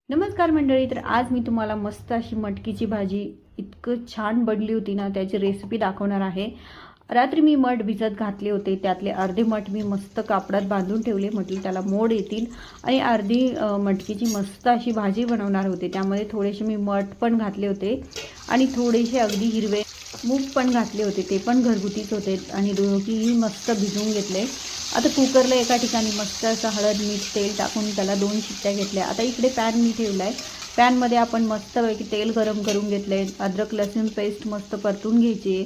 नमस्कार मंडळी. तर आज मी तुम्हाला मस्त अशी मटकीची भाजी इतकं छान बनली होती ना, त्याची रेसिपी दाखवणार आहे. रात्री मी मठ भिजत घातले होते. त्यातले अर्धे मठ मी मस्त कापडात बांधून ठेवले, म्हटलं त्याला मोड येतील. आणि अर्धी मटकीची मस्त अशी भाजी बनवणार होते. त्यामध्ये थोडेसे मी मठ पण घातले होते आणि थोडेसे अगदी हिरवे मूग पण घातले होते. ते पण घरगुतीच होते आणि दोघीही मस्त भिजवून घेतले. आता कुकरला एका ठिकाणी मस्त असं हळद मीठ तेल टाकून त्याला 2 शिट्ट्या घेतल्या. आता इकडे पॅन मी ठेवला आहे. पॅनमध्ये आपण मस्तपैकी तेल गरम करून घेतलं आहे. अद्रक लसूण पेस्ट मस्त परतून घ्यायची आहे,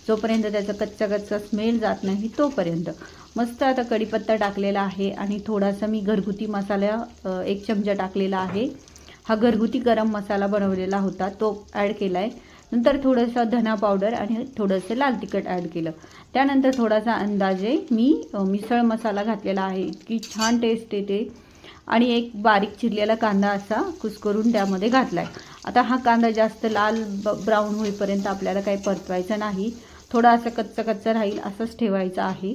जोपर्यंत त्याचा कच्चा कच्चा स्मेल जात नाही तोपर्यंत. मस्त आता कढीपत्ता टाकलेला आहे आणि थोडासा मी घरगुती मसाला 1 चमचा टाकलेला आहे. हा घरगुती गरम मसाला बनवलेला होता, तो ॲड केला आहे. नंतर थोडंसं धना पावडर आणि थोडंसं लाल तिखट ॲड केलं. त्यानंतर थोडासा अंदाजे मी मिसळ मसाला घातलेला आहे. इतकी छान टेस्ट येते. आणि एक बारीक चिरलेला कांदा असा कुस्करून त्यामध्ये घातला आहे. आता हा कांदा जास्त लाल ब्राऊन होईपर्यंत आपल्याला काही परतवायचा नाही. थोडा असं कच्चा कच्चा राहील असंच ठेवायचा आहे.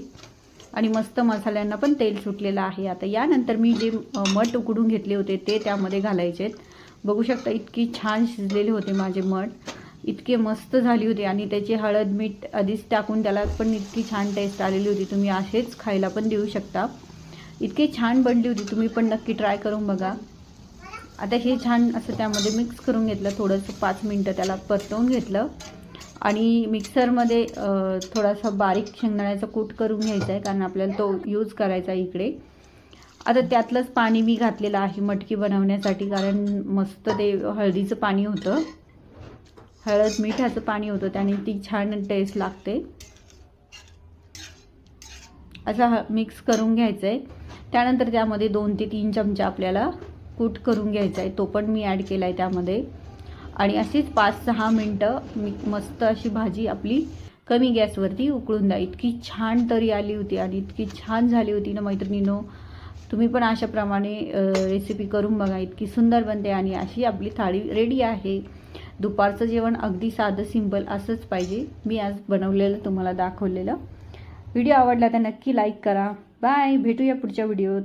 आणि मस्त मसाल्यांना पण तेल सुटलेलं आहे. आता यानंतर मी जे मठ उकडून घेतले होते ते त्यामध्ये घालायचे आहेत. बघू शकता इतकी छान शिजलेले होते माझे मठ, इतके मस्त झाली होती. आणि त्याची हळद मीठ आधीच टाकून त्याला पण इतकी छान टेस्ट आलेली होती. तुम्ही असेच खायला पण देऊ शकता. इतकी छान बनली होती, तुम्ही पण नक्की ट्राय करून बघा. आता हे छान असं त्यामध्ये मिक्स करून घेतलं. थोडंसं 5 मिनटं त्याला परतवून घेतलं आणि मिक्सरमध्ये थोडासा बारीक शेंगदाण्याचा कूट करून घ्यायचा आहे, कारण आपल्याला तो यूज करायचा आहे इकडे. आता त्यातलंच पाणी मी घातलेलं आहे मटकी बनवण्यासाठी, कारण मस्त ते हळदीचं पाणी होतं, हळद मिठाचं पाणी होतं, त्याने ती छान टेस्ट लागते. असं मिक्स करून घ्यायचं आहे. त्यानंतर त्यामध्ये 2 ते 3 चमचे आपल्याला कूट करून घ्यायचा आहे, तो पण मी ॲड केला आहे त्यामध्ये. आणि अशीच 5-6 मिनटं मस्त अशी भाजी आपली कमी गॅसवरती उकळून द्या. इतकी छान तरी आली होती आणि इतकी छान झाली होती ना मैत्रिणींनो. तुम्ही पण अशाप्रमाणे रेसिपी करून बघा, इतकी सुंदर बनते. आणि अशी आपली थाळी रेडी आहे. दुपारचं जेवण अगदी साधं सिंपल असंच पाहिजे. मी आज बनवलेलं तुम्हाला दाखवलेलं. व्हिडिओ आवडला तर नक्की लाईक करा. बाय, भेटूया पुढच्या व्हिडिओत.